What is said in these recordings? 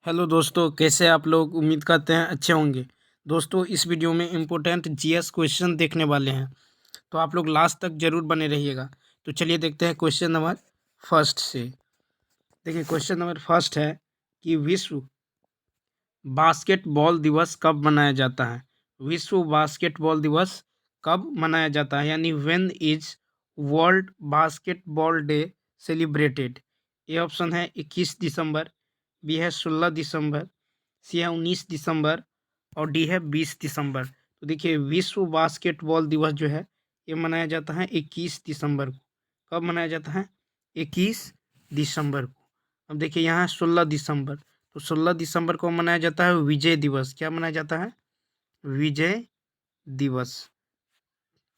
Hello दोस्तों, कैसे आप लोग? उम्मीद करते हैं अच्छे होंगे। दोस्तों, इस वीडियो में इम्पोर्टेंट जीएस क्वेश्चन देखने वाले हैं, तो आप लोग लास्ट तक जरूर बने रहिएगा। तो चलिए देखते हैं क्वेश्चन नंबर फर्स्ट से। देखिए, क्वेश्चन नंबर फर्स्ट है कि विश्व बास्केटबॉल दिवस कब मनाया जाता है? विश्व बास्केटबॉल दिवस कब मनाया जाता है, यानी when is world basketball day celebrated? A option है 21 दिसंबर, बी है 16 दिसंबर, सी है 19 दिसंबर और डी है 20 दिसंबर। तो देखिए, विश्व बास्केटबॉल दिवस जो है ये मनाया जाता है 21 दिसंबर को। कब मनाया जाता है? 21 दिसंबर को। अब देखिए, यहाँ है 16 दिसंबर, तो 16 दिसंबर को मनाया जाता है विजय दिवस। क्या मनाया जाता है? विजय दिवस।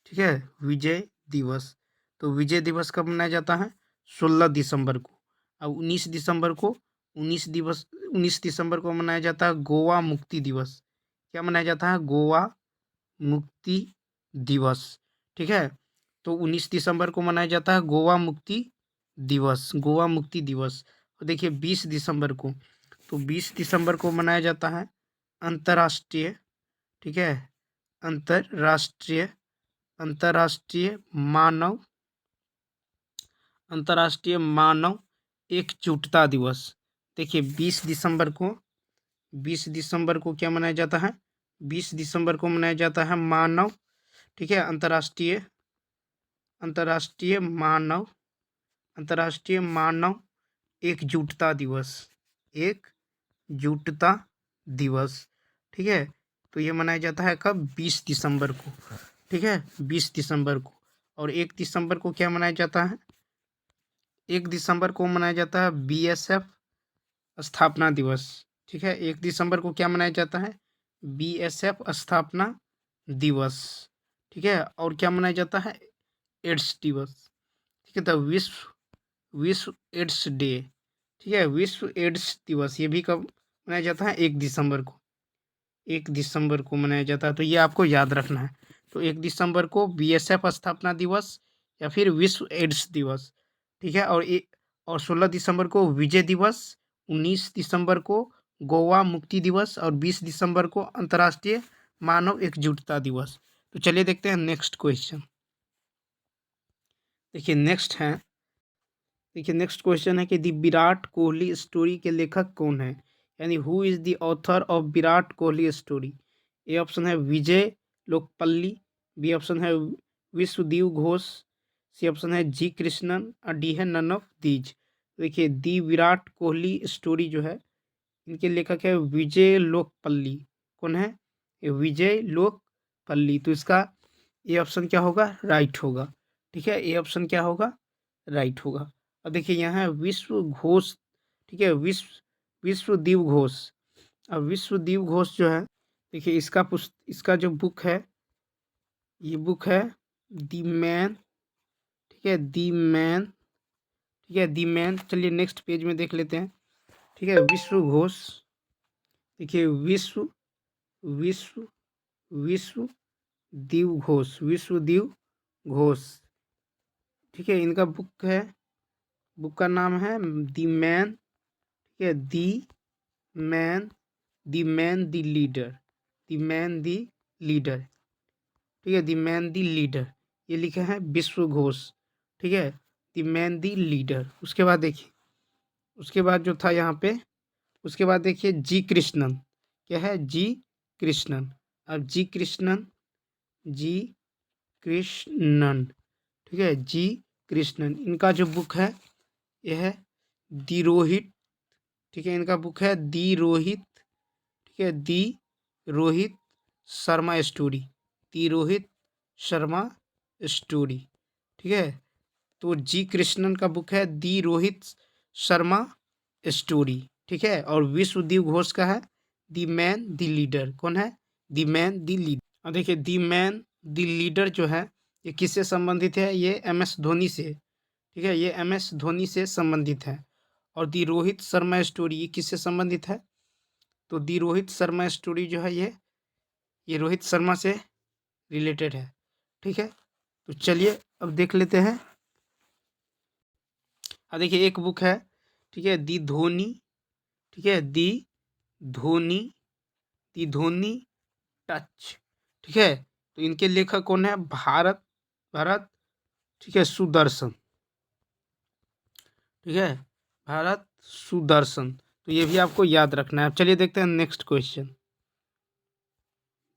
ठीक है, विजय दिवस। तो विजय दिवस कब मनाया जाता है? 16 दिसंबर को। अब 19 दिसंबर को मनाया जाता है गोवा मुक्ति दिवस। क्या मनाया जाता है? गोवा मुक्ति दिवस। ठीक है, तो 19 दिसंबर को मनाया जाता है गोवा मुक्ति दिवस, गोवा मुक्ति दिवस। और देखिए 20 दिसंबर को, तो 20 दिसंबर को मनाया जाता है अंतर्राष्ट्रीय, ठीक है, अंतर्राष्ट्रीय अंतर्राष्ट्रीय मानव अंतर्राष्ट्रीय मानव एकजुटता दिवस। देखिए 20 दिसंबर को क्या मनाया जाता है? 20 दिसंबर को मनाया जाता है मानव, ठीक है, अंतर्राष्ट्रीय मानव अंतर्राष्ट्रीय मानव एकजुटता दिवस, एकजुटता दिवस। ठीक है, तो ये मनाया जाता है कब? 20 दिसंबर को। ठीक है, 20 दिसंबर को। और 1 दिसंबर को क्या मनाया जाता है? 1 दिसंबर को मनाया जाता है बीएसएफ स्थापना दिवस। ठीक है, 1 दिसंबर को क्या मनाया जाता है? बीएसएफ स्थापना दिवस। ठीक है, और क्या मनाया जाता है? एड्स दिवस। ठीक है, तो विश्व एड्स डे, ठीक है, विश्व एड्स दिवस ये भी कब मनाया जाता है? 1 दिसंबर को। 1 दिसंबर को मनाया जाता है, तो ये आपको याद रखना है। तो 1 दिसंबर को बीएसएफ स्थापना दिवस या फिर विश्व एड्स दिवस। ठीक है, और 16 दिसंबर को विजय दिवस, 19 दिसंबर को गोवा मुक्ति दिवस और 20 दिसंबर को अंतर्राष्ट्रीय मानव एकजुटता दिवस। तो चलिए देखते हैं नेक्स्ट क्वेश्चन। देखिए नेक्स्ट क्वेश्चन है कि द विराट कोहली स्टोरी के लेखक कौन है, यानी who is the author of Virat Kohli story? A option है विजय लोकपल्ली, बी ऑप्शन है विश्वदेव घोष, सी ऑप्शन है जी कृष्णन और डी है नन ऑफ दीज। देखिए दी विराट कोहली स्टोरी जो है इनके लेखक है विजय लोकपल्ली। कौन है? ये विजय लोकपल्ली। तो इसका ए ऑप्शन क्या होगा? राइट होगा। ठीक है, ए ऑप्शन क्या होगा? राइट होगा। अब देखिए यहाँ है विश्व घोष, ठीक है, विश्वदेव घोष। अब विश्वदेव घोष जो है, देखिए इसका जो बुक है, ये बुक है दी मैन, ठीक है, दी मैन, ठीक है, दी मैन। चलिए नेक्स्ट पेज में देख लेते हैं। ठीक है, विश्व घोष, देखिए विश्व विश्व विश्वदेव घोष। ठीक है, इनका बुक का नाम है दी मैन, ठीक है, man the leader, the man the leader. ठीक है, दी मैन दी लीडर, ये लिखा है विश्व घोष। ठीक है, दी मैन दी लीडर। उसके बाद देखिए, उसके बाद जो था यहाँ पे, उसके बाद देखिए जी कृष्णन। क्या है? जी कृष्णन। अब जी कृष्णन, ठीक है, जी कृष्णन, इनका जो बुक है यह है दी रोहित। ठीक है, इनका बुक है दी रोहित, ठीक है, दी रोहित शर्मा स्टोरी, दी रोहित शर्मा स्टोरी। ठीक है, तो जी कृष्णन का बुक है दी रोहित शर्मा स्टोरी। ठीक है, और विश्वदेव घोष का है दी मैन दी लीडर। कौन है? The man the leader. और देखिए दी मैन दी लीडर जो है ये किससे संबंधित है? ये एम एस धोनी से। ठीक है, ये एम एस धोनी से संबंधित है। और दी रोहित शर्मा स्टोरी ये किससे संबंधित है? तो दी रोहित शर्मा स्टोरी जो है ये रोहित शर्मा से रिलेटेड है। ठीक है, तो चलिए अब देख लेते हैं। देखिए एक बुक है, ठीक है, दी धोनी, ठीक है, दी धोनी, दी धोनी टच। ठीक है, तो इनके लेखक कौन है? भारत भरत, ठीक है, सुदर्शन। ठीक है, भारत सुदर्शन। तो ये भी आपको याद रखना है। अब चलिए देखते हैं नेक्स्ट क्वेश्चन।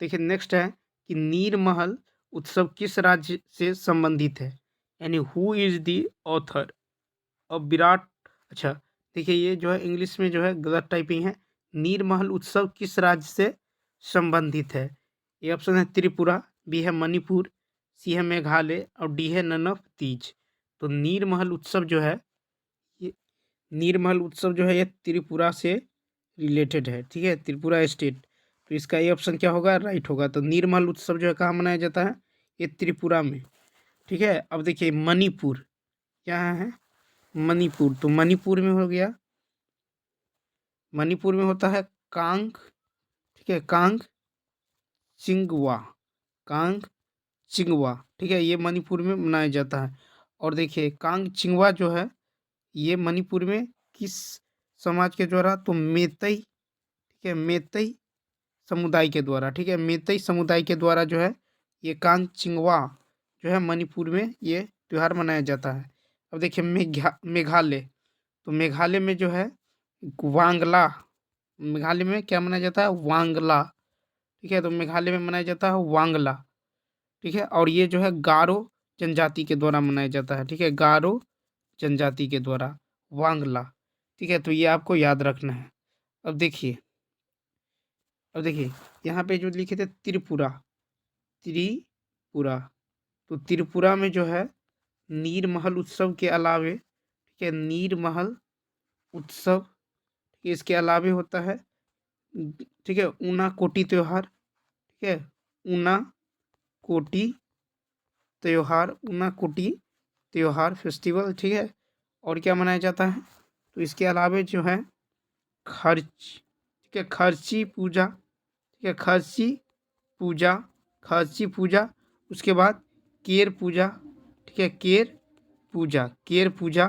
देखिए नेक्स्ट है कि नीरमहल उत्सव किस राज्य से संबंधित है, यानी who is the author of Virat. अच्छा, देखिए ये जो है इंग्लिश में जो है गलत टाइपिंग है। नीरमहल उत्सव किस राज्य से संबंधित है? ए ऑप्शन है त्रिपुरा, बी है मणिपुर, सी है मेघालय और डी है नन ऑफ दीज। तो नीरमहल उत्सव जो है ये नीरमहल उत्सव जो है ये त्रिपुरा से रिलेटेड है। ठीक है, त्रिपुरा स्टेट। तो इसका ये ऑप्शन क्या होगा? राइट होगा। तो नीरमहल उत्सव जो है कहाँ मनाया जाता है? ये त्रिपुरा में। ठीक है, अब देखिए मणिपुर क्या है? मणिपुर। तो मणिपुर में हो गया, मणिपुर में होता है कांग। ठीक है, कांग चिंगवा, कांग चिंगवा। ठीक है, ये मणिपुर में मनाया जाता है। और देखिए कांग चिंगवा जो है ये मणिपुर में किस समाज के द्वारा? तो मेतई। ठीक है, मेतई समुदाय के द्वारा। ठीक है, मेतई समुदाय के द्वारा जो है ये कांग चिंगवा जो है मणिपुर में ये त्यौहार मनाया जाता है। अब देखिए मेघालय। तो मेघालय में जो है वांगला, मेघालय में क्या मनाया जाता है? वांगला। ठीक है, तो मेघालय में मनाया जाता है वांगला। ठीक है, और ये जो है गारो जनजाति के द्वारा मनाया जाता है। ठीक है, गारो जनजाति के द्वारा वांगला। ठीक है, तो ये आपको याद रखना है। अब देखिए, अब देखिए यहाँ पे जो लिखे थे त्रिपुरा, त्रिपुरा। तो त्रिपुरा में जो है नीरमहल उत्सव के अलावे, ठीक है, नीरमहल उत्सव, ठीक है, इसके अलावे होता है, ठीक है, ऊना कोटी त्योहार। ठीक है, ऊना कोटी त्योहार, ऊना कोटी त्योहार फेस्टिवल। ठीक है, और क्या मनाया जाता है? तो इसके अलावे जो है खर्च, ठीक है, खर्ची पूजा। ठीक है, खर्ची पूजा, खर्ची पूजा। उसके बाद केर पूजा। ठीक है, केर पूजा, केर पूजा,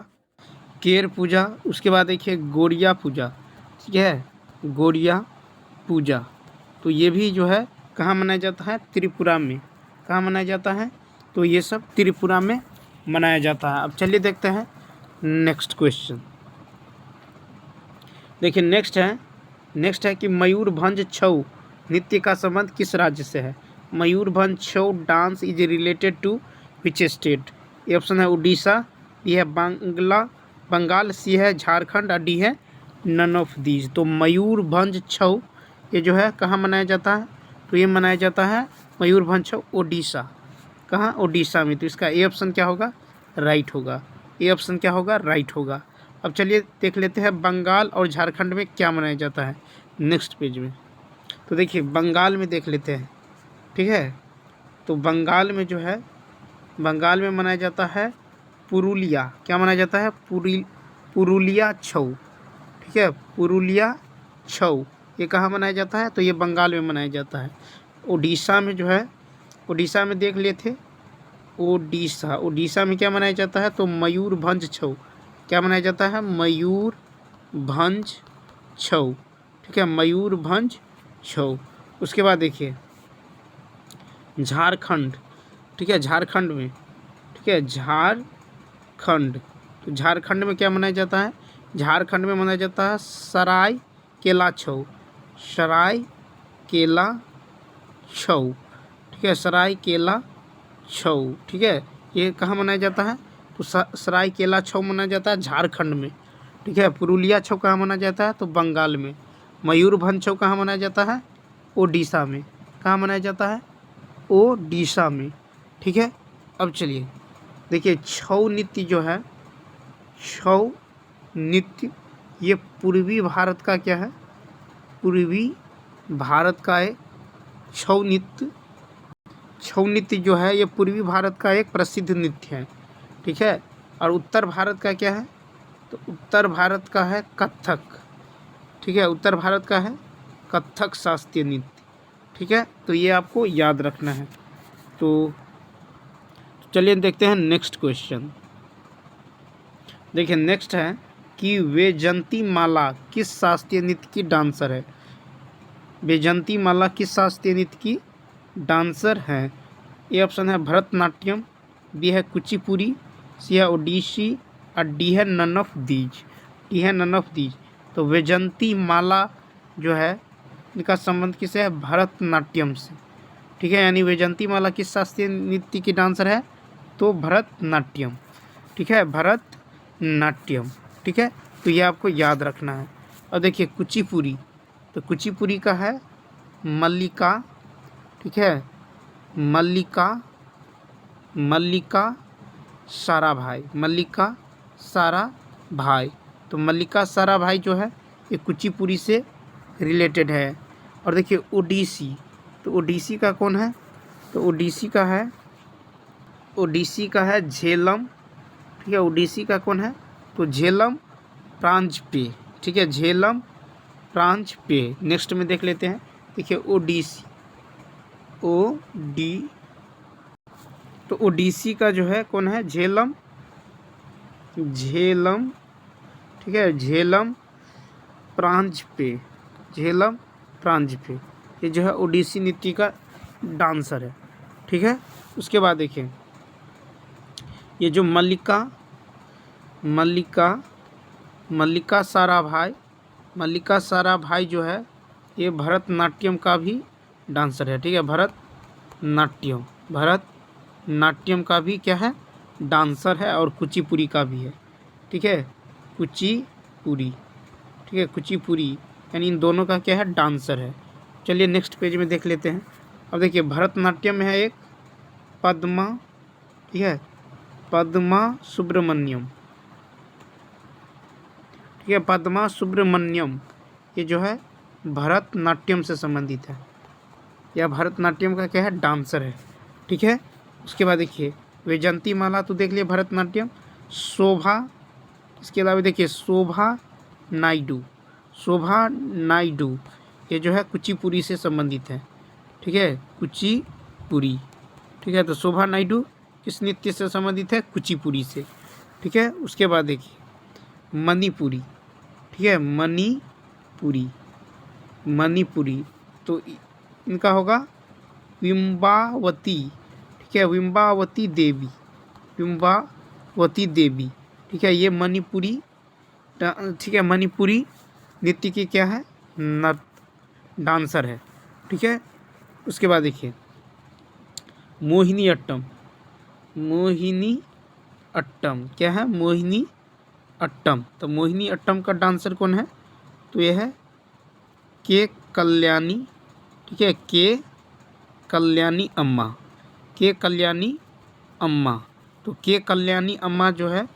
केर पूजा। उसके बाद देखिए गोरिया पूजा। ठीक है, गोरिया पूजा। तो ये भी जो है कहाँ मनाया जाता है? त्रिपुरा में। कहाँ मनाया जाता है? तो ये सब त्रिपुरा में मनाया जाता है। अब चलिए देखते हैं नेक्स्ट क्वेश्चन। देखिए नेक्स्ट है कि मयूरभंज छऊ नृत्य का संबंध किस राज्य से है? Mayurbhanj Chhau dance is related to which state? ये ऑप्शन है उड़ीसा, बी है बंगाल, सी है झारखंड और डी है नन ऑफ दीज। तो मयूरभंज छऊ ये जो है कहाँ मनाया जाता है? तो ये मनाया जाता है मयूरभंज छऊ ओडिशा। कहाँ? ओडिशा में। तो इसका ए ऑप्शन क्या होगा? राइट होगा। ए ऑप्शन क्या होगा? राइट होगा। अब चलिए देख लेते हैं बंगाल और झारखंड में क्या मनाया जाता है नेक्स्ट पेज में। तो देखिए बंगाल में देख लेते हैं। ठीक है, तो बंगाल में जो है, बंगाल में मनाया जाता है पुरुलिया। क्या मनाया जाता है? पुरुलिया छऊ। ठीक है, पुरुलिया छऊ। ये कहाँ मनाया जाता है? तो ये बंगाल में मनाया जाता है। उड़ीसा में जो है, उड़ीसा में देख लेते, उड़ीसा में क्या मनाया जाता है? तो मयूरभंज छऊ। क्या मनाया जाता है? मयूरभंज छऊ। ठीक है, मयूरभंज छऊ। उसके बाद देखिए झारखंड। ठीक है, झारखंड में, ठीक है, झारखंड। तो झारखंड में क्या मनाया जाता है? झारखंड में मनाया जाता है सराय केला छऊ, सराय केला छऊ। ठीक है, सराय केला छऊ। ठीक है, ये कहाँ मनाया जाता है? तो सराय केला छऊ मनाया जाता है झारखंड में। ठीक है, पुरुलिया छऊ कहाँ मनाया जाता है? तो बंगाल में। मयूरभंज छऊ कहाँ मनाया जाता है? ओडिशा में। कहाँ मनाया जाता है? ओडिशा में। ठीक है, अब चलिए देखिए छऊ नृत्य जो है, छऊ नृत्य ये पूर्वी भारत का क्या है? पूर्वी भारत का एक छऊ नृत्य, छऊ नृत्य जो है ये पूर्वी भारत का एक प्रसिद्ध नृत्य है। ठीक है, और उत्तर भारत का क्या है? तो उत्तर भारत का है कथक। ठीक है, उत्तर भारत का है कथक शास्त्रीय नृत्य। ठीक है, तो ये आपको याद रखना है। तो चलिए देखते हैं नेक्स्ट क्वेश्चन। देखिए नेक्स्ट है कि वैजंती माला किस शास्त्रीय नृत्य की डांसर है? वैजंती माला किस शास्त्रीय नृत्य की डांसर है? ए ऑप्शन है भरतनाट्यम, बी है कुचिपुड़ी, सी है ओडिसी और डी है नन ऑफ दीज। डी है नन ऑफ दीज। तो वैजंती माला जो है इनका संबंध किससे है? भरतनाट्यम से। ठीक है, यानी वैजंती माला किस शास्त्रीय नृत्य की डांसर है? तो भरतनाट्यम। ठीक है, भरतनाट्यम। ठीक है, तो ये आपको याद रखना है। और देखिए कुचिपुड़ी, तो कुचिपुड़ी का है मल्लिका। ठीक है, मल्लिका साराभाई, मल्लिका साराभाई। तो मल्लिका साराभाई जो है ये कुचिपुड़ी से रिलेटेड है। और देखिए ओडिसी, तो ओडिसी का कौन है? तो ओडिसी का है झेलम। ठीक है, ओडिसी का कौन है? तो झेलम प्रांजपे। ठीक है, झेलम प्रांजपे। नेक्स्ट में देख लेते हैं। देखिए ओडिसी, तो ओडिसी का जो है कौन है? झेलम। ठीक है, झेलम प्रांजपे। ये जो है ओडिसी नृत्य का डांसर है। ठीक है, उसके बाद देखिए ये जो मल्लिका साराभाई जो है ये भरतनाट्यम का भी डांसर है। ठीक है, भरतनाट्यम का भी क्या है? डांसर है और कुचिपुड़ी का भी है। ठीक है, कुचिपुड़ी। ठीक है, कुचिपुड़ी यानी इन दोनों का क्या है? डांसर है। चलिए नेक्स्ट पेज में देख लेते हैं। अब देखिए भरतनाट्यम में है एक पद्मा। ठीक है, पद्मा सुब्रमण्यम। ठीक है, पद्मा सुब्रमण्यम ये जो है भरतनाट्यम से संबंधित है, या भरतनाट्यम का क्या है? डांसर है। ठीक है, उसके बाद देखिए वैजंती माला तो देख लिए भरतनाट्यम। शोभा, इसके अलावा देखिए शोभा नायडू ये जो है कुचिपुड़ी से संबंधित है। ठीक है, कुचिपुड़ी। ठीक है, तो शोभा नायडू किस नृत्य से संबंधित है? कुचिपुड़ी से। ठीक है, उसके बाद देखिए मणिपुरी। ठीक है, मणिपुरी तो इनका होगा विम्बावती। ठीक है, विम्बावती देवी। ठीक है, ये मणिपुरी। ठीक है, मणिपुरी नृत्य की क्या है? डांसर है। ठीक है, उसके बाद देखिए मोहिनी अट्टम क्या है? मोहिनी अट्टम। तो मोहिनी अट्टम का डांसर कौन है? तो यह है के कल्याणी। ठीक है, के कल्याणी अम्मा। तो के कल्याणी अम्मा जो है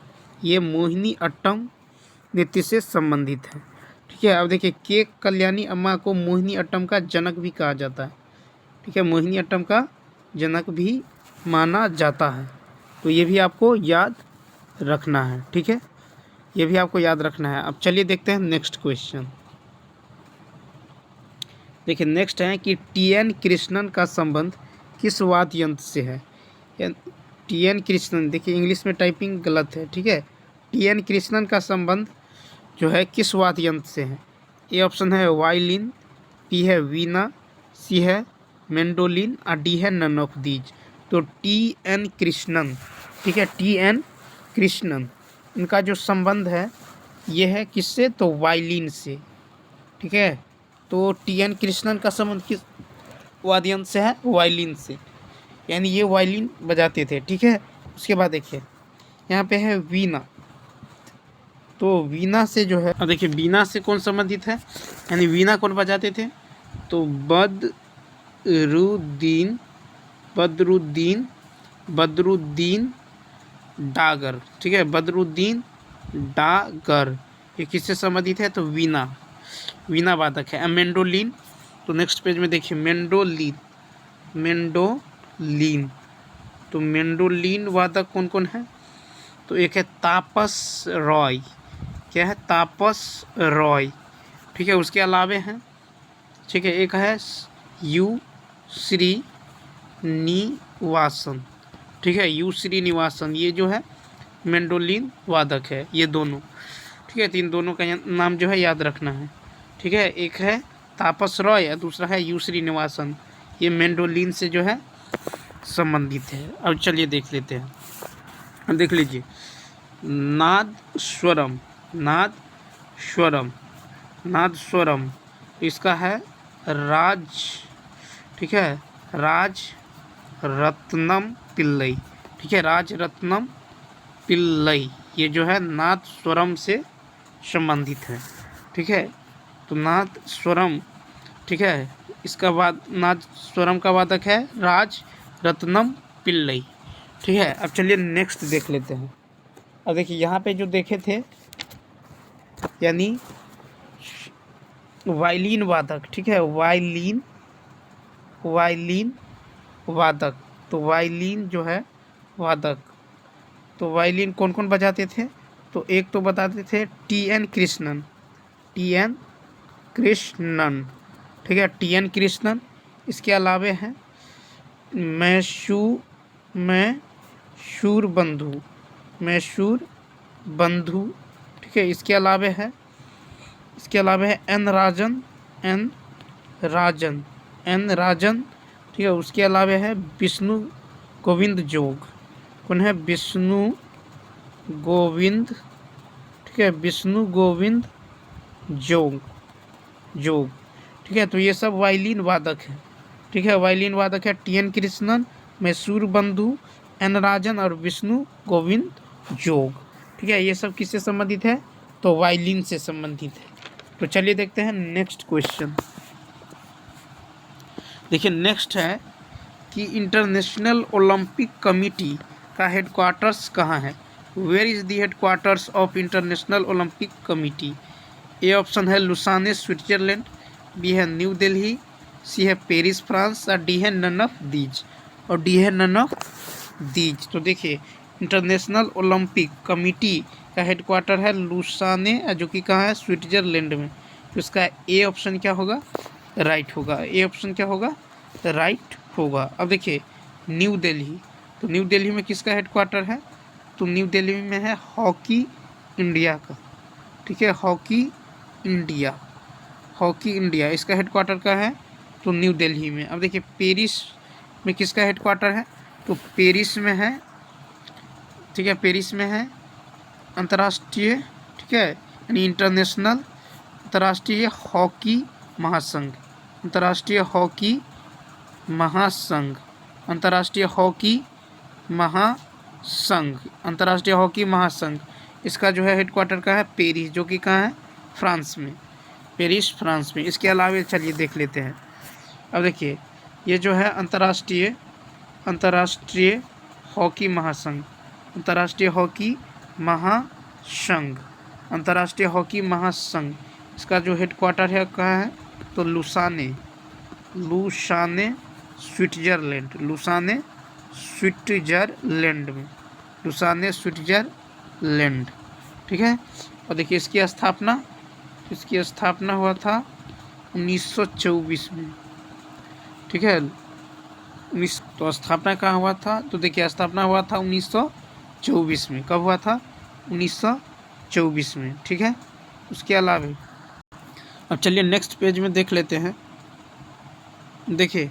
ये मोहिनी अट्टम नृत्य से संबंधित है। ठीक है, अब देखिए के कल्याणी अम्मा को मोहिनी अट्टम का जनक भी कहा जाता है। ठीक है, मोहिनी अट्टम का जनक भी माना जाता है। तो ये भी आपको याद रखना है। ठीक है, ये भी आपको याद रखना है। अब चलिए देखते हैं नेक्स्ट क्वेश्चन। देखिए नेक्स्ट है कि टी.एन. कृष्णन का संबंध किस वाद्य यंत्र से है? टी.एन. कृष्णन, देखिए इंग्लिश में टाइपिंग गलत है। ठीक है, टी.एन. कृष्णन का संबंध जो है किस वाद्य यंत्र से है? ए ऑप्शन है वायलिन, बी है वीणा, सी है मैंडोलिन और डी है नन ऑफ दीज। तो टी.एन. कृष्णन, ठीक है, टी.एन. कृष्णन इनका जो संबंध है ये है किससे? तो वायलिन से। ठीक है, तो टी.एन. कृष्णन का संबंध किस वाद्य यंत्र से है? वायलिन से, यानी ये वायलिन बजाते थे। ठीक है, उसके बाद देखिए यहाँ पे है वीणा। तो वीणा से जो है, अब देखिए वीणा से कौन संबंधित है, यानी वीणा कौन बजाते थे? तो बदरुद्दीन डागर। ठीक है, बदरुद्दीन डागर ये किससे संबंधित है? तो वीणा वादक है। मैंडोलिन, तो नेक्स्ट पेज में देखिए मैंडोलिन। तो मैंडोलिन वादक कौन कौन है? तो एक है तापस रॉय। क्या है? तापस रॉय। ठीक है, उसके अलावे हैं, ठीक है, एक है यू श्रीनिवासन। ठीक है, यू श्रीनिवासन ये जो है मैंडोलिन वादक है, ये दोनों। ठीक है, तो इन दोनों का नाम जो है याद रखना है। ठीक है, एक है तापस रॉय और दूसरा है यू श्रीनिवासन। ये मैंडोलिन से जो है संबंधित है। अब चलिए देख लेते हैं। अब देख लीजिए, नाद स्वरम, नाद स्वरम, नाद स्वरम, इसका है राज, ठीक है, राज रत्नम पिल्लई, ठीक है, राज रत्नम पिल्लई, ये जो है नाद स्वरम से संबंधित है, ठीक है। तो नाद स्वरम, ठीक है, इसका बाद नाद स्वरम का वादक है राज रत्नम पिल्लई, ठीक है। अब चलिए नेक्स्ट देख लेते हैं। अब देखिए यहाँ पे जो देखे थे, यानी वायलिन वादक, ठीक है, वायलिन, वायलिन वादक, तो वायलिन जो है वादक, तो वायलिन कौन कौन बजाते थे? तो एक तो बताते थे टी.एन. कृष्णन, टी.एन. कृष्णन, ठीक है, टी.एन. कृष्णन। इसके अलावे हैं मैसूर बंधु, मैसूर बंधु, ठीक है। इसके अलावे है एन राजन, एन राजन, एन राजन, ठीक है। उसके अलावे है विष्णु गोविंद जोग, कौन है? विष्णु गोविंद, ठीक है, विष्णु गोविंद जोग, जोग, ठीक है। तो ये सब वायलिन वादक है, ठीक है, वायलिन वादक है टी.एन. कृष्णन, मैसूर बंधु, एन राजन और विष्णु गोविंद जोग, ठीक है। ये सब किससे संबंधित है? तो वायलिन से संबंधित है। तो चलिए देखते हैं नेक्स्ट क्वेश्चन। देखिए नेक्स्ट है कि इंटरनेशनल ओलंपिक कमिटी का हेडक्वार्टर्स कहाँ है? Where is the headquarters of international Olympic committee? A option है लुसाने स्विट्जरलैंड, बी है न्यू दिल्ली, सी है पेरिस फ्रांस और डी है नन ऑफ दीज, और डी है नन ऑफ दीज। तो देखिए इंटरनेशनल ओलंपिक कमिटी का हेडक्वार्टर है लुसाने, जो कि कहाँ है? स्विट्जरलैंड में। तो इसका ए ऑप्शन क्या होगा? राइट होगा। ए ऑप्शन क्या होगा? राइट होगा। अब देखिए न्यू दिल्ली, तो न्यू दिल्ली में किसका हेडक्वार्टर है? तो न्यू दिल्ली में है हॉकी इंडिया का, ठीक है, हॉकी इंडिया, हॉकी इंडिया, इसका हेडक्वार्टर का है तो न्यू दिल्ली में। अब देखिए पेरिस में किसका हेडक्वार्टर है? तो पेरिस में है, ठीक है, पेरिस में है अंतर्राष्ट्रीय, ठीक है, यानी इंटरनेशनल अंतर्राष्ट्रीय हॉकी महासंघ, अंतर्राष्ट्रीय हॉकी महासंघ, अंतर्राष्ट्रीय हॉकी महासंघ, अंतर्राष्ट्रीय हॉकी महासंघ, इसका जो है हेडक्वार्टर का है पेरिस, जो कि कहाँ है? फ्रांस में, पेरिस फ्रांस में। इसके अलावा चलिए देख लेते हैं। अब देखिए ये जो है अंतर्राष्ट्रीय हॉकी महासंघ, अंतर्राष्ट्रीय हॉकी महासंघ, अंतर्राष्ट्रीय हॉकी महासंघ, इसका जो हेडक्वार्टर है कहाँ है? तो Lausanne, Lausanne Switzerland, Lausanne Switzerland में, लुसाने स्विट्जरलैंड, ठीक है। और देखिए इसकी स्थापना हुआ था 1924 में, ठीक है। तो स्थापना कहाँ हुआ था? तो देखिए स्थापना हुआ था 1924 में। कब हुआ था? 1924 में, ठीक है। उसके अलावा अब चलिए नेक्स्ट पेज में देख लेते हैं। देखिए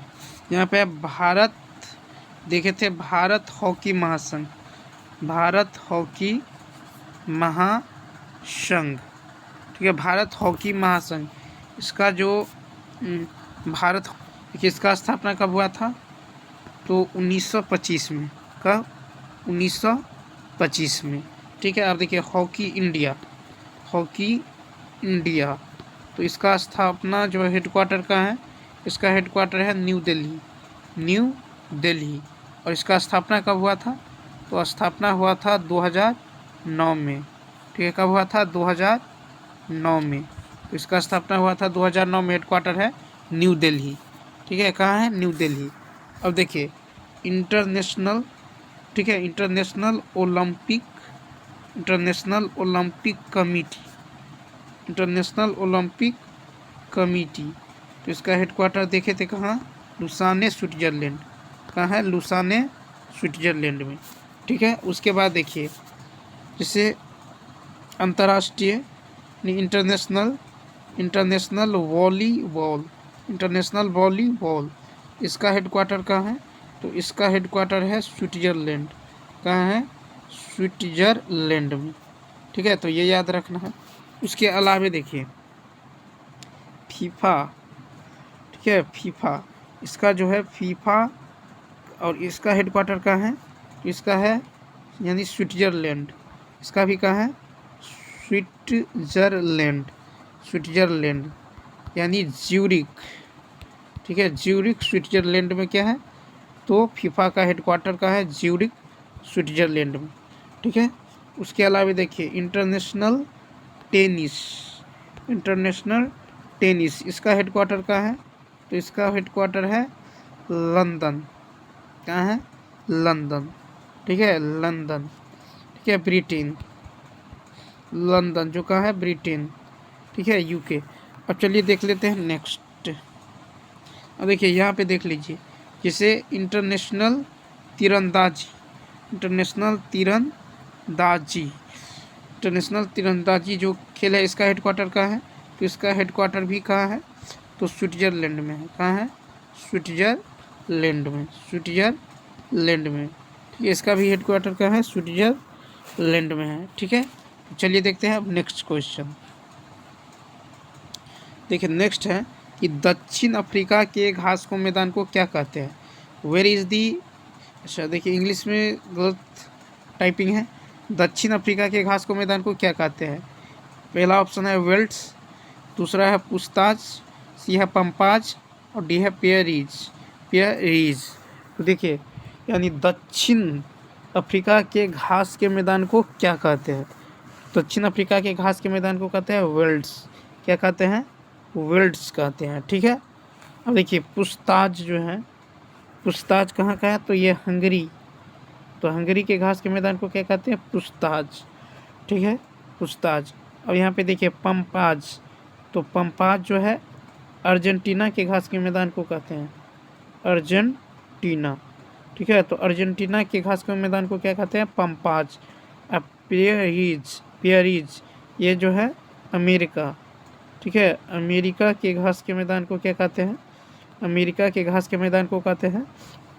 यहाँ पे भारत, देखे थे भारत हॉकी महासंघ, भारत हॉकी महासंघ, ठीक है, भारत हॉकी महासंघ, इसका जो भारत, देखिए इसका स्थापना कब हुआ था? तो 1925 में। कब? 1925 में, ठीक है। अब देखिए हॉकी इंडिया, हॉकी इंडिया, तो इसका स्थापना जो हेडक्वार्टर का है, इसका हेडक्वार्टर है न्यू दिल्ली, न्यू दिल्ली। और इसका स्थापना कब हुआ था? तो स्थापना हुआ था 2009 में, ठीक है। कब हुआ था? 2009 में। तो इसका स्थापना हुआ था 2009 में, हेडक्वार्टर है न्यू दिल्ली, ठीक है। कहाँ है? न्यू दिल्ली। अब देखिए इंटरनेशनल, ठीक है, international Olympic committee, international Olympic committee, तो इसका हेडक्वार्टर देखे थे कहाँ? लुसाने स्विट्जरलैंड, कहाँ है? लुसाने स्विट्जरलैंड में, ठीक है। उसके बाद देखिए जैसे अंतर्राष्ट्रीय international international volleyball, international volleyball, इसका हेडक्वार्टर कहाँ है? तो इसका हेडक्वार्टर है स्विट्जरलैंड। कहाँ है? स्विट्जरलैंड में। ठीक है, तो ये याद रखना है। उसके अलावा देखिए फीफा, ठीक है, फीफा, इसका जो है फीफा और इसका हेडक्वार्टर कहाँ है? इसका है यानी स्विट्जरलैंड। इसका भी कहाँ है? स्विट्जरलैंड, स्विट्जरलैंड यानी ज्यूरिक। ठीक है, ज्यूरिक स्विट्जरलैंड में क्या है? तो फीफा का हेडक्वार्टर का है ज्यूरिक स्विट्जरलैंड में। ठीक है, उसके अलावा देखिए इंटरनेशनल टेनिस, इंटरनेशनल टेनिस, इसका हेडक्वार्टर कहाँ है? तो इसका हेडक्वार्टर है लंदन। कहाँ है? लंदन। ठीक है, लंदन। ठीक है, ब्रिटेन, लंदन जो कहाँ है? ब्रिटेन। ठीक है, यूके। अब चलिए देख लेते हैं नेक्स्ट। अब देखिए यहाँ पे देख लीजिए, जैसे इंटरनेशनल तीरंदाजी, इंटरनेशनल तीरंदाजी, इंटरनेशनल तीरंदाजी जो खेल है इसका हेडक्वार्टर कहाँ है? तो इसका हेडक्वार्टर भी कहाँ है? तो स्विट्जरलैंड में है। कहाँ है? स्विट्जरलैंड में, स्विट्जरलैंड में। ठीक है, इसका भी हेडक्वार्टर कहाँ है? स्विट्जरलैंड में है। ठीक है, चलिए देखते हैं अब नेक्स्ट क्वेश्चन। देखिए नेक्स्ट है कि दक्षिण अफ्रीका के घास को मैदान को क्या कहते हैं? वेयर इज़ दी, अच्छा देखिए इंग्लिश में गलत टाइपिंग है। दक्षिण अफ्रीका के घास को मैदान को क्या कहते हैं? पहला ऑप्शन है वेल्ट्स, दूसरा है पूछताछ, सी है पंपाज और डी है पेयरीज, पेयरीज। तो देखिए यानी दक्षिण अफ्रीका के घास के मैदान को क्या कहते हैं? दक्षिण अफ्रीका के घास के मैदान को कहते हैं वेल्ट्स। क्या कहते हैं? वेल्ट्स कहते हैं। ठीक है, अब देखिए पूछताछ जो है, पूछताछ कहाँ का है? तो ये हंगरी, तो हंगरी के घास के मैदान को क्या कहते हैं? पूछताछ। ठीक है, पूछताछ। अब यहाँ पे देखिए पंपाज, तो पंपाज जो है अर्जेंटीना के घास के मैदान को कहते हैं अर्जेंटीना। ठीक है, तो अर्जेंटीना के घास के मैदान को क्या कहते हैं? पंपाज। अब पेयरीज, पेयरीज ये जो है अमेरिका। ठीक है, अमेरिका के घास के मैदान को क्या कहते हैं? अमेरिका के घास के मैदान को कहते हैं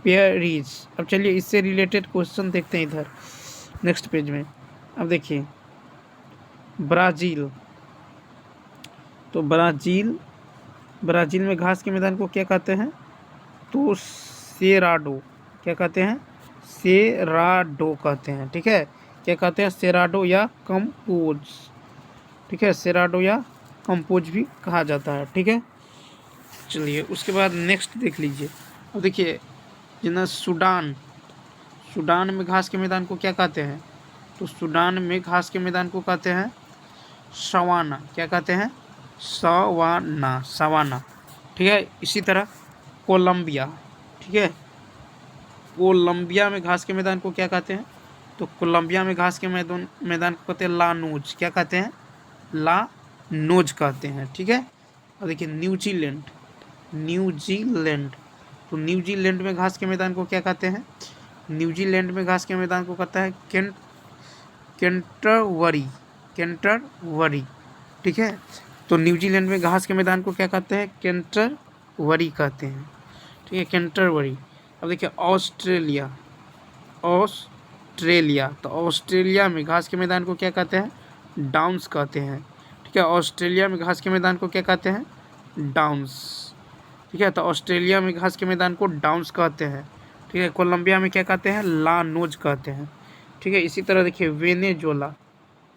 पेयरीज। अब चलिए इससे रिलेटेड क्वेश्चन देखते हैं इधर नेक्स्ट पेज में। अब देखिए ब्राज़ील, तो ब्राज़ील, ब्राज़ील में घास के मैदान को क्या कहते हैं? तो सेराडो। क्या कहते हैं? सेराडो कहते हैं। ठीक है, क्या कहते हैं? सेराडो या कंपोज। ठीक है, सेराडो या कंपोज भी कहा जाता है। ठीक है, चलिए उसके बाद नेक्स्ट देख लीजिए। अब देखिए जना सूडान, सूडान में घास के मैदान को क्या कहते हैं? तो सूडान में घास के मैदान को कहते हैं सवाना। क्या कहते हैं? Savanna, savanna. ठीक है, इसी तरह कोलंबिया, ठीक है, कोलंबिया में घास के मैदान को क्या कहते हैं? तो कोलंबिया में घास के मैदान को कहते हैं लानोज। क्या कहते हैं? लानोज कहते हैं। ठीक है, और देखिए न्यूजीलैंड, न्यूजीलैंड, तो न्यूजीलैंड में घास के मैदान को क्या कहते हैं? न्यूजीलैंड में घास के मैदान को कहता है कैंटरबरी, कैंटरबरी। ठीक है, तो न्यूजीलैंड में घास के मैदान को क्या कहते हैं? कैंटरबरी कहते हैं। ठीक है, कैंटरबरी। अब देखिए ऑस्ट्रेलिया, ऑस्ट्रेलिया, तो ऑस्ट्रेलिया में घास के मैदान को क्या कहते हैं? डाउन्स कहते हैं। ठीक है, ऑस्ट्रेलिया में घास के मैदान को क्या कहते हैं? डाउन्स। ठीक है, तो ऑस्ट्रेलिया में घास के मैदान को डाउन्स कहते हैं। ठीक है, कोलंबिया में क्या कहते हैं? लानोज कहते हैं। ठीक है, इसी तरह देखिए वेनेजुएला।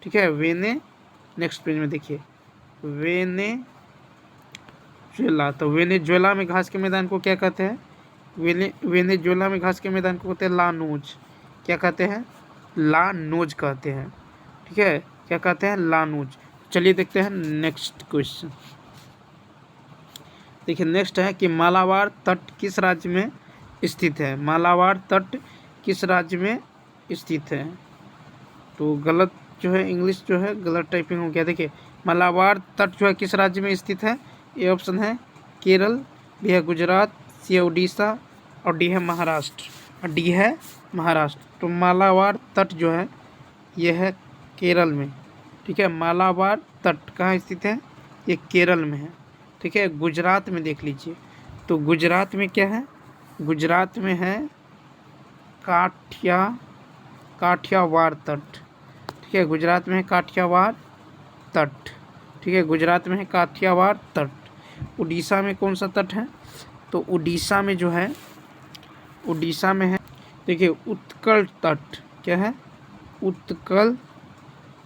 ठीक है, नेक्स्ट पेज में देखिए वेनेजुएला, तो वेनेजुएला में घास के मैदान को क्या कहते हैं? वेनेजुएला में घास के मैदान को कहते हैं लानोज। क्या कहते हैं? लानोज कहते हैं। ठीक है, क्या कहते हैं? लानोज। चलिए देखते हैं नेक्स्ट क्वेश्चन। देखिए नेक्स्ट है कि मालाबार तट किस राज्य में स्थित है? मालाबार तट किस राज्य में स्थित है? तो गलत जो है इंग्लिश जो है गलत टाइपिंग हो गया। देखिए मालाबार तट जो है किस राज्य में स्थित है? ए ऑप्शन है केरल, बी है गुजरात, सी है उड़ीसा और डी है महाराष्ट्र, और डी है महाराष्ट्र। तो मालाबार तट जो है ये है केरल में। ठीक है, मालाबार तट कहाँ स्थित है? ये केरल में है। ठीक है, गुजरात में देख लीजिए, तो गुजरात में क्या है, गुजरात में है काठियावाड़ तट। ठीक है, गुजरात में है काठियावाड़ तट। ठीक है, गुजरात में है काठियावाड़ तट। उड़ीसा में कौन सा तट है, तो उड़ीसा में जो है, उड़ीसा में है, देखिए उत्कल तट। क्या है, उत्कल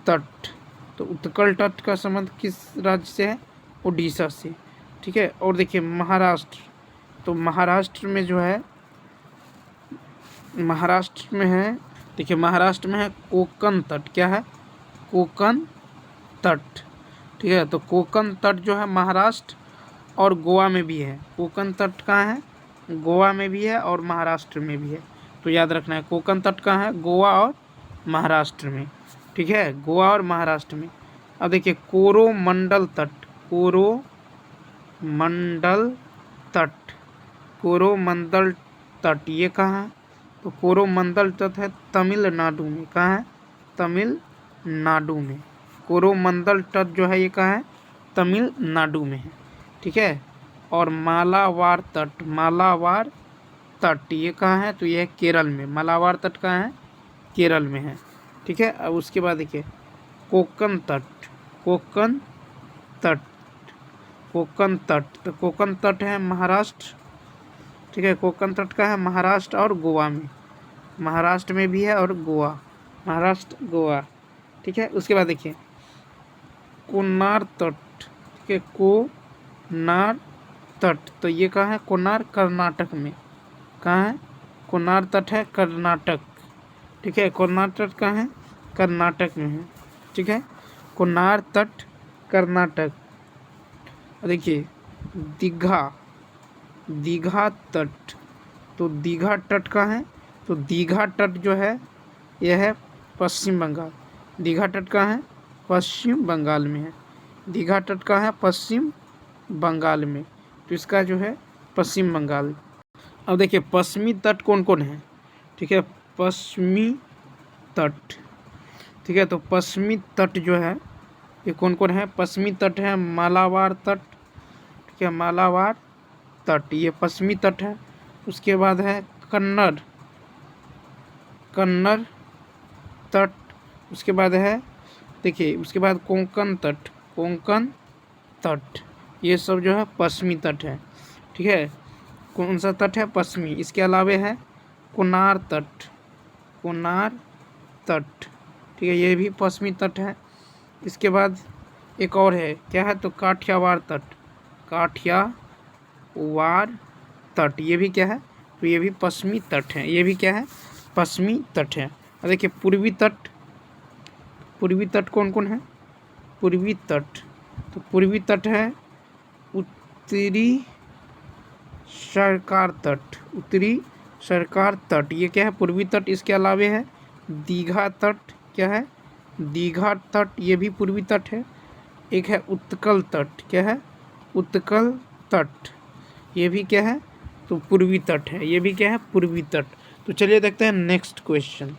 तट। तो उत्कल तट का संबंध किस राज्य से है, उड़ीसा से। ठीक है, और देखिए महाराष्ट्र, तो महाराष्ट्र में जो है, महाराष्ट्र में है, देखिए महाराष्ट्र में है कोकण तट। क्या है, कोकण तट। ठीक है, तो कोकण तट जो है महाराष्ट्र और गोवा में भी है। कोकण तट कहाँ है, गोवा में भी है और महाराष्ट्र में भी है। तो याद रखना है, कोकण तट कहाँ है, गोवा और महाराष्ट्र में। ठीक है, गोवा और महाराष्ट्र में। अब देखिए कोरोमंडल तट, कोरोमंडल तट, कोरोमंडल तट ये कहाँ है, तो कोरोमंडल तट है तमिलनाडु में। कहाँ है, तमिलनाडु में। कोरोमंडल तट जो है ये कहाँ है, तमिलनाडु में है। ठीक है, और मालाबार तट, मालाबार तट ये कहाँ है, तो ये है केरल में। मालाबार तट कहाँ है, केरल में है। ठीक है, अब उसके बाद देखिए कोकण तट, कोकण तट, कोकण तट, तो कोकण तट है महाराष्ट्र। ठीक है, कोकण तट का है महाराष्ट्र और गोवा में, महाराष्ट्र में भी है और गोवा, महाराष्ट्र गोवा। ठीक है, उसके बाद देखिए कोनार तट। ठीक है, कोनार तट, तो ये कहाँ है, कोनार कर्नाटक में। कहाँ है, कोनार तट है कर्नाटक। ठीक है, कोनार तट कहाँ है, कर्नाटक में है। ठीक है, कोनार तट कर्नाटक। देखिए दीघा, दीघा तट, तो दीघा तट कहाँ है, तो दीघा तट जो है यह है पश्चिम बंगाल। दीघा तट कहाँ है, पश्चिम बंगाल में है। दीघा तट कहाँ है, पश्चिम बंगाल में, तो इसका जो है पश्चिम बंगाल। अब देखिए पश्चिमी तट कौन कौन है। ठीक है, पश्चिमी तट। ठीक है, तो पश्चिमी तट जो है ये कौन कौन है, पश्चिमी तट है मालाबार तट। ठीक है, मालाबार तट ये पश्चिमी तट है। उसके बाद है कन्नड़, कन्नड़ तट। उसके बाद है, देखिए उसके बाद कोंकण तट, कोंकण तट, ये सब जो है पश्चिमी तट है। ठीक है, कौन सा तट है, पश्चिमी। इसके अलावे है कोनार तट, कोनार तट। ठीक है, ये भी पश्चिमी तट है। इसके बाद एक और है, क्या है, तो काठियावाड़ तट, काठियावाड़ तट, ये भी क्या है, तो ये भी पश्चिमी तट है। ये भी क्या है, पश्चिमी तट है। और देखिए पूर्वी तट, पूर्वी तट कौन कौन है, पूर्वी तट, तो पूर्वी तट है उत्तरी सरकार तट, उत्तरी सरकार तट, ये क्या है, पूर्वी तट। इसके अलावे है दीघा तट। क्या है, दीघा तट, ये भी पूर्वी तट है। एक है उत्कल तट। क्या है, उत्कल तट, ये भी क्या है, तो पूर्वी तट है। ये भी क्या है, पूर्वी तट। तो चलिए देखते हैं नेक्स्ट क्वेश्चन।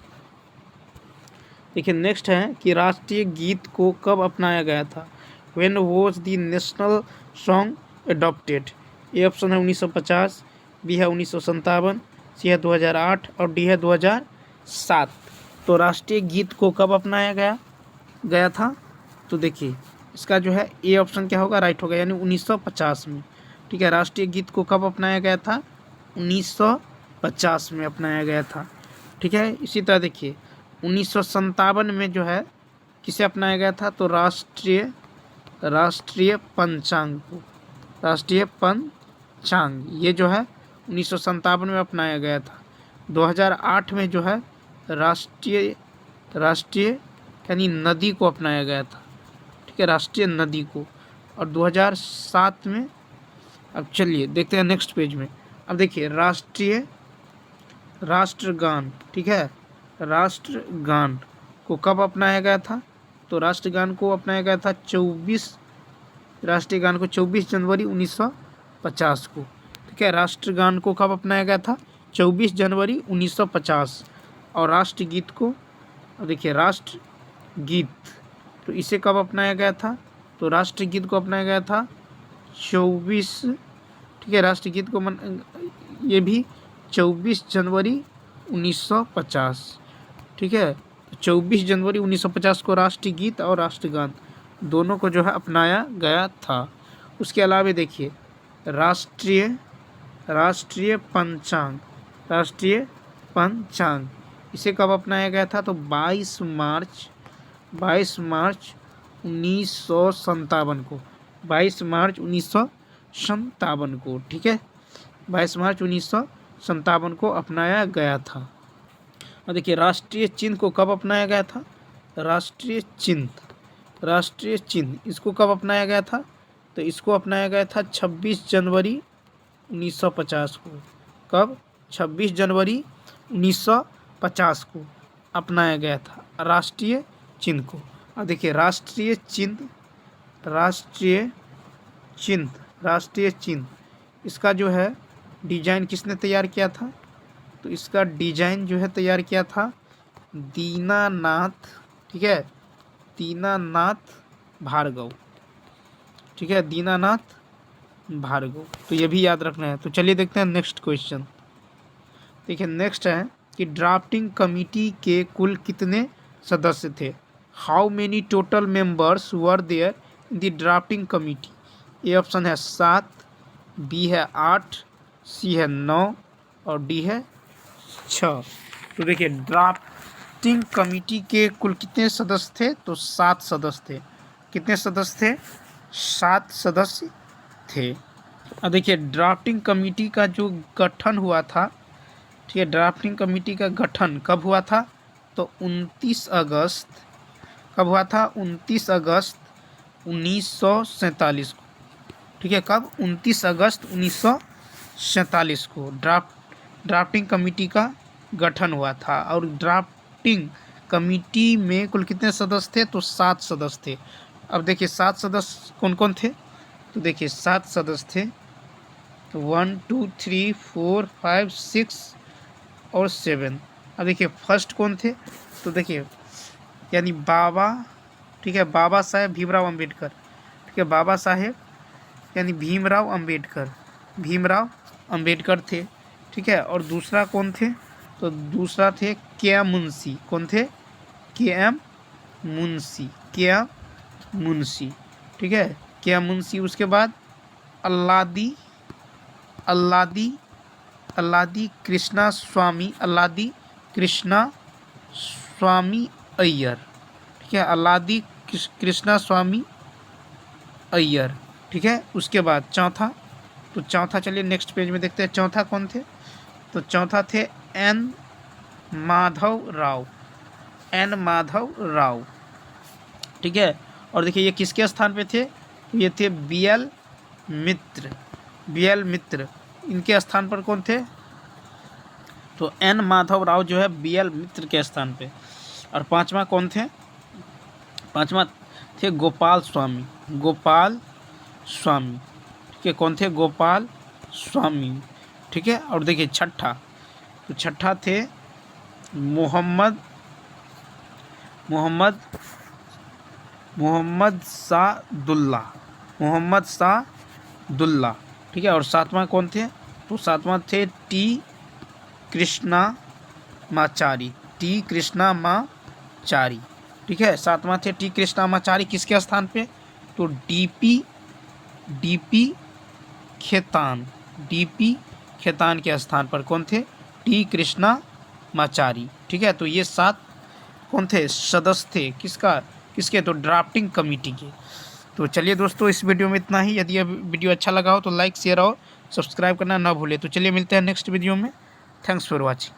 देखिए नेक्स्ट है कि राष्ट्रीय गीत को कब अपनाया गया था, when was the national song adopted. A option है 1950, बी है 1957, सी है 2008 और डी है 2007। तो राष्ट्रीय गीत को कब अपनाया गया था, तो देखिए इसका जो है ए ऑप्शन क्या होगा, राइट होगा, यानी 1950 में। ठीक है, राष्ट्रीय गीत को कब अपनाया गया था, 1950 में अपनाया गया था। ठीक है, इसी तरह देखिए 1957 में जो है किसे अपनाया गया था, तो राष्ट्रीय पंचांग को, राष्ट्रीय पंचांग ये जो है 1957 में अपनाया गया था। 2008 में जो है राष्ट्रीय यानी नदी को अपनाया गया था। ठीक है, राष्ट्रीय नदी को, और 2007 में। अब चलिए देखते हैं नेक्स्ट पेज में। अब देखिए राष्ट्रगान। ठीक है, राष्ट्रगान को कब अपनाया गया था, तो राष्ट्रगान को अपनाया गया था 24 जनवरी 1950 को। ठीक है, राष्ट्रगान को कब अपनाया गया था, 24 जनवरी 1950। और राष्ट्रगीत को, देखिए राष्ट्रगीत, तो इसे कब अपनाया गया था, तो राष्ट्रगीत को अपनाया गया था 24, ठीक है, राष्ट्रगीत को ये भी 24 जनवरी 1950, ठीक है। 24 जनवरी 1950 को राष्ट्रगीत और राष्ट्रगान दोनों को जो है अपनाया गया था। उसके अलावा देखिए राष्ट्रीय पंचांग, राष्ट्रीय पंचांग इसे कब अपनाया गया था? तो 22 मार्च 1957 को, 22 मार्च 1957 को, ठीक है, 22 मार्च 1957 को अपनाया गया था। और देखिए राष्ट्रीय चिन्ह को कब अपनाया गया था? राष्ट्रीय चिन्ह इसको कब अपनाया गया था? तो इसको अपनाया गया था 26 जनवरी 1950 को। कब? 26 जनवरी 1950 को अपनाया गया था राष्ट्रीय चिन्ह को। अब देखिए राष्ट्रीय चिन्ह इसका जो है डिजाइन किसने तैयार किया था? तो इसका डिजाइन जो है तैयार किया था दीनानाथ, ठीक है, दीनानाथ भार्गव, ठीक है, दीनानाथ भार्गव। तो ये भी याद रखना है। तो चलिए देखते हैं नेक्स्ट क्वेश्चन। देखिए नेक्स्ट है कि ड्राफ्टिंग कमेटी के कुल कितने सदस्य थे? How many total members were there in the drafting committee? A option है 7, बी है 8, सी है 9 और डी है 6। तो देखिए ड्राफ्टिंग कमेटी के कुल कितने सदस्य थे? तो 7 सदस्य थे। कितने सदस्य थे? 7 सदस्य थे। अब देखिए ड्राफ्टिंग कमेटी का जो गठन हुआ था, ठीक है, ड्राफ्टिंग कमेटी का गठन कब हुआ था? तो 29 अगस्त, कब हुआ था? 29 अगस्त 1947 को, ठीक है, कब? 29 अगस्त 1947 को ड्राफ्टिंग कमेटी का गठन हुआ था। और ड्राफ्टिंग कमेटी में कुल कितने सदस्य थे? तो 7 सदस्य थे। अब देखिए 7 सदस्य कौन कौन थे? तो देखिए 7 सदस्य थे, तो 1 2 3 4 5 6 और 7। अब देखिए फर्स्ट कौन थे? तो देखिए यानी बाबा, ठीक है, बाबा साहेब भीमराव अंबेडकर, ठीक है, बाबा साहेब यानी भीमराव अंबेडकर थे, ठीक है। और दूसरा कौन थे? तो दूसरा थे के एम मुंशी। कौन थे? के एम मुंशी, ठीक है, के एम मुंशी। उसके बाद अल्लादी कृष्णा स्वामी अय्यर, ठीक है, अल्लादी कृष्णा स्वामी अय्यर, ठीक है। उसके बाद चौथा, तो चौथा चलिए नेक्स्ट पेज में देखते हैं चौथा कौन थे। तो चौथा थे एन माधव राव, ठीक है। और देखिए ये किसके स्थान पे थे? ये थे बी एल मित्र, इनके स्थान पर कौन थे? तो एन माधव राव जो है बी एल मित्र के स्थान पे। और पांचवा कौन थे? पांचवा थे गोपाल स्वामी, ठीक है, कौन थे? गोपाल स्वामी, ठीक है। और देखिए छठा, तो छठा थे मोहम्मद सादुल्ला, ठीक है। और सातवां कौन थे? तो सातवां थे टी कृष्णामाचारी, ठीक है, सातवां थे टी कृष्णामाचारी। किसके स्थान पे? तो डीपी खेतान के स्थान पर कौन थे? टी कृष्णामाचारी, ठीक है। तो ये 7 कौन थे? सदस्य थे किसके? तो ड्राफ्टिंग कमेटी के। तो चलिए दोस्तों इस वीडियो में इतना ही। यदि यह वीडियो अच्छा लगा हो तो लाइक शेयर और सब्सक्राइब करना ना भूले। तो चलिए मिलते हैं नेक्स्ट वीडियो में। Thanks for watching.